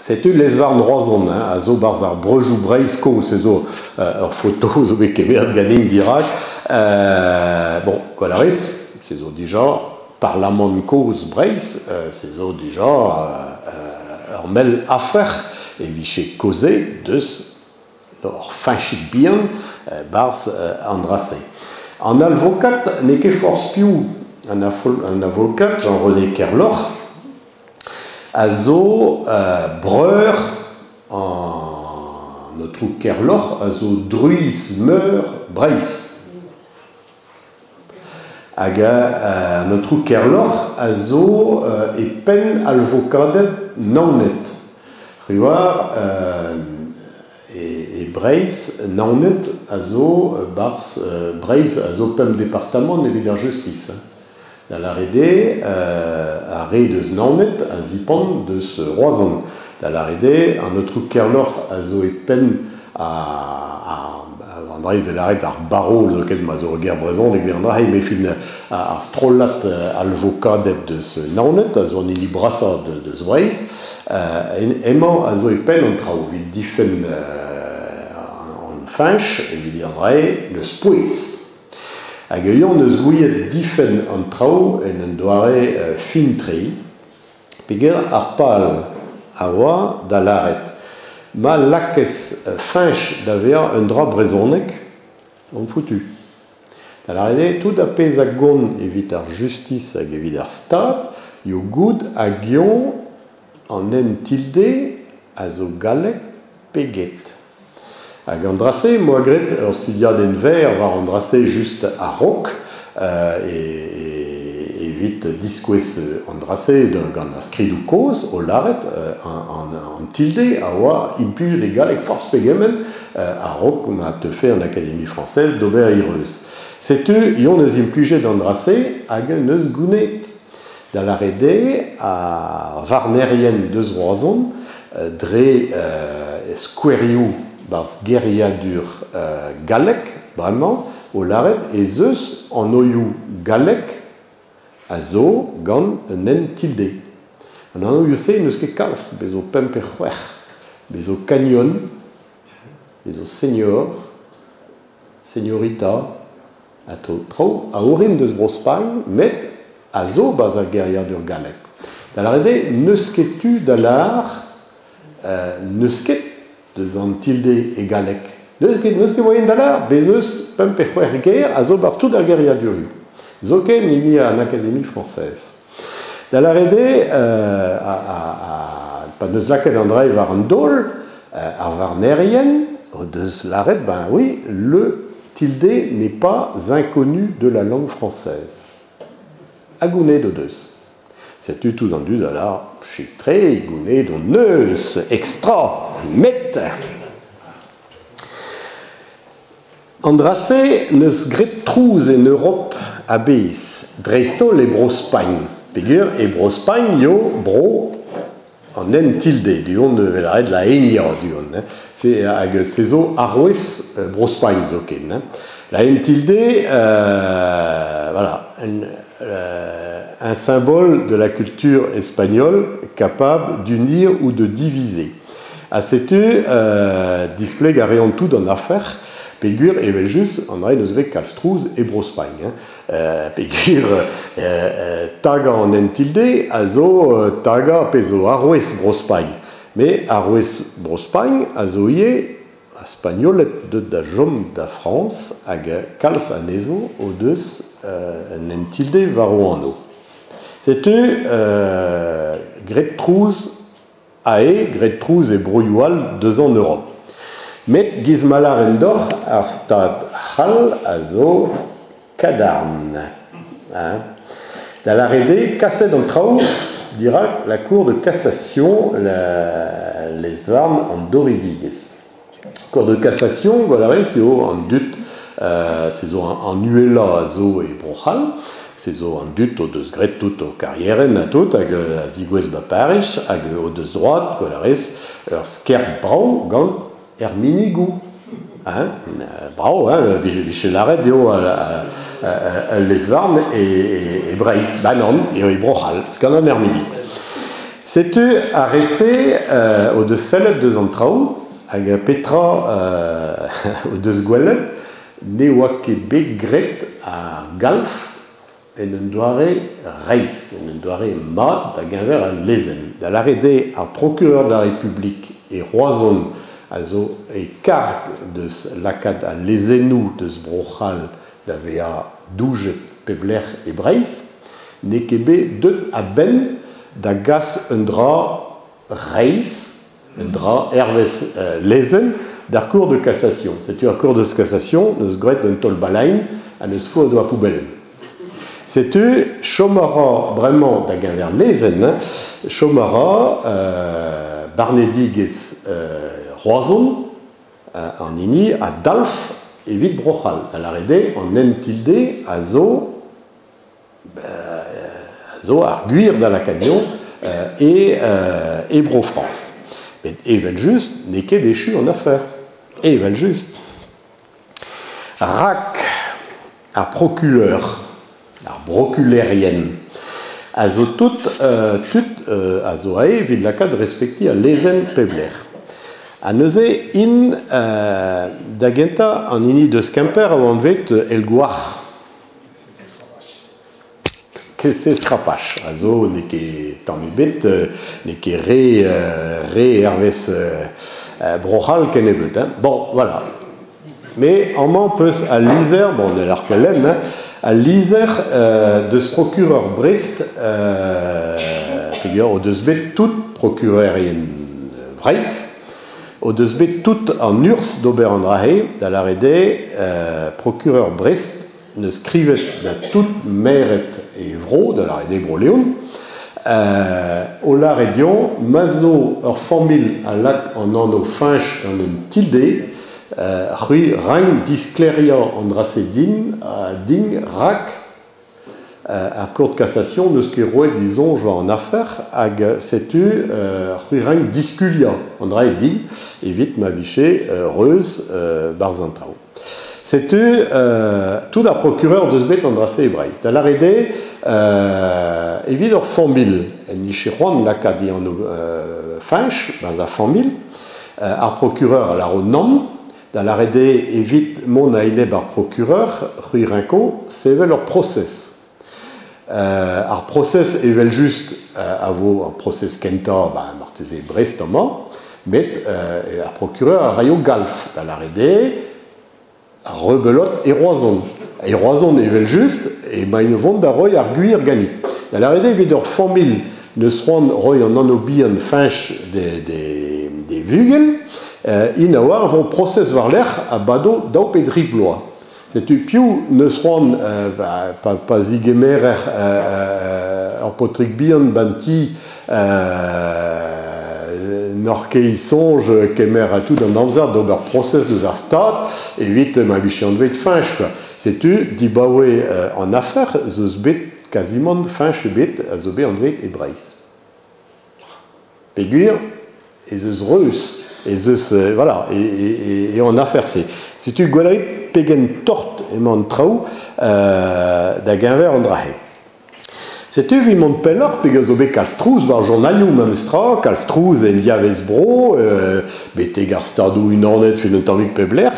C'est une les armes roison, à zo barzar brejou breisko, c'est zo photo, zo bekebert gading d'Irak. Bon, Colaris, c'est zo déjà Parlement cause Brace, c'est zo déjà mel affaire et viché causé de leur finchit bien bars Andrassé. En avocat n'est que force piou, un avocat Jean-René Kerloch. Azo breur en notre Kerloch, azo druis meur Brace. Aga notre Kerloch, azo et pen alvocadet non net. Ruar et Brace non net, azo bars Brace, azo pen département de la justice. Dans la RD, à Ré de Znaunet, à Zipan de ce Roison. Dans la RD, un autre Kerloch, à Zoépen, à André de l'arrêt à Barreau, lequel m'a guerre présent, et viendra, mais fin à Strollat, à l'avocat de ce Naunet, à Zoni Librassa de Zwaïs, aimant à Zoépen, on travaille, il dit en finch, et il viendrait le Spuis. Agayons ne zouillet difen en trau et ne doare fintri, piger arpal awa dalaret. Ma lakes finch d'aver un drap brezonek, on foutu. Dalarede, tout à pesagon evitar justice ag evitar stat, yo good agion en en tilde azo galek peget. Hag Andrassé, moi gret, studia den ver, var Andrassé juste à Roc, et vite disquès Andrassé d'un scrit du cause, au laret, en tilde, à wa implige les galek force pegemen, à Roc, on a te fait en Académie française, d'Aubert et Reus. C'est eux, ils ont nous impligé d'Andrassé, hag neus gounet. Dans la RD, à Warnerienne de Zroazon, dre squeriou, bars guerriadur galek, vraiment, au laret, et zeus en oyou galek, a zo gant nen tilde. On en oyou se, neus ket kalz, bezo pemperhuer, bezo canyon, bezo senior, seniorita, a to trau, a orin deus brospagne, met a zo bas a guerriadur galek. Da la rede, neus ket tu da l'ar, neus ket de Antilde et Galec. Neus ket moyen d'alar, bezeus pemperhuer guerre, a zo bar tout ar guerriadur. Zoken il y a en Académie française. Da la rede, pas neus laket andrei var an dol, ar Warnerien, deus laret, ben oui, le tilde n'est pas inconnu de la langue française. Agounet de deus. C'est tout entendu de la chitré, gounet, de neus, extra, met. Andrassé neus gret trouz en Europe abeis, dreisto les brospagne. Pigur et brospagne yo bro en en tilde, du on de la enia, du on. C'est ag sezo arwes brospagne zoken. La en tilde, voilà, un symbole de la culture espagnole capable d'unir ou de diviser. À cette display garé en tout dans l'affaire, Pégur et Beljus en a nos vec Kalstrouz et Brospagne. Pégur taga en entilde, azo taga peso arwes Brospagne. Mais arwes Brospagne azoye espagnol de da jom da France hag kals anezo o deus nentilde varouano. C'est gret trouz ae, gret trouz et broyoual 2 ans en Europe. Met gizmalar endor ar stad hal azo kadarn. Da la rede, kasset en trao, dira la cour de cassation les armes en doridiges. Cour de cassation, voilà, c'est en dut, c'est en uela azo et brohal, c'est en dut au deus gret tout au carrière à tout, avec la zigouez baparish, avec au deus droite, voilà, sker brau gant herminigou. Bravo, chez l'arrêt, les armes et Brace, Banon et Brohal, quand on hermini. C'est-tu arrêté au de Sellet de Zantrao, avec Petra au de Sguellet, ne oa ket bet gret a galf, en un doare reis, en un doare mat da genver a lezen. Da l'arrêté a procureur de la République et roazon also e karg deus lakad a lezenou deus brochal da vea douget pebler e breiz, ne ket bet deut a ben da gas un dra reis, un dra hervez lezen, d'ar cour de cassation. C'est une cour de cassation, nous gret d'un tol balain, à nous fou de la poubelle. C'est une chomara vraiment d'agenver lezen, chomara barnediges roison, en ini à dalf et vite brochal. À l'arrêté, en entilde, à zo arguir dans la cagnon et bro France. Et vel juste n'est qu'est déchu en affaires. Et vel juste. Rac à procureur, à broculérienne, à zo tout à zo ae vid la cadre respecti à lezen pebler. À neuze in d'agenta en ini de scamper avant vet el guar. C'est scrapache. Also n'est que tamibet n'est que ré herves brochal kenebet. Bon, voilà. Mais en m'en peut à l'Iser, bon, on est l'arpelen, à l'Iser de ce procureur Brest, figure au desbet tout procureur Vreis, au desbet tout en urs d'Oberandrahe, dans l'arrêté, procureur Brest ne scrivait de toute meret et vro, de l'arrêté Broléon, au l'arrêdion, mazo or formule à lac en anno finch en un tilde, rui rang discléria en racédine, ding rac, à cour de cassation, de ce qui rouait, disons, genre en affaire, ag c'est-tu rui rang disculia, en raédine, et vite ma biché, reuse, barzantrao. C'est-tu tout la procureur de ce bête Andrassé hébraïs. Dans l'arrêté, évidemment, formule, ni chez Juan, la cadi en finch, dans la formule, à procureur à la renom, dans l'arrêté, évite mon aïdé par procureur, rue Rinco, c'est leur process. Alors, process est juste à vos process Kenta, martésé Brestoma, mais à procureur à Rayo Galf, dans l'arrêté, rebelote et roison. Et roison est juste, et une vente d'arroy arguir gagné. Dans l'arrêté, videur formule ne seront roy en anobian finch des vugel, inawar vont process var l'air à bado d'au pedriblois. C'est tu piou ne seront pas zigemer en potric bian banti Norkei songe kemer à tout dans l'amzard d'ober process de leur stade et vite ma bichion de finch quoi. C'est tu dibawe en affaire zosbet quasiment finch bit zobé en et brace. Péguir et zeus et zeus voilà et en affaire c'est si tu gualerit pegen torte et mantrau d'agenver en drahe. C'est évidemment peller pegazobé Kalstrouz var journalium amstra Kalstrouz en diavesbro bete garstadou une ornette fin un tanvic pebler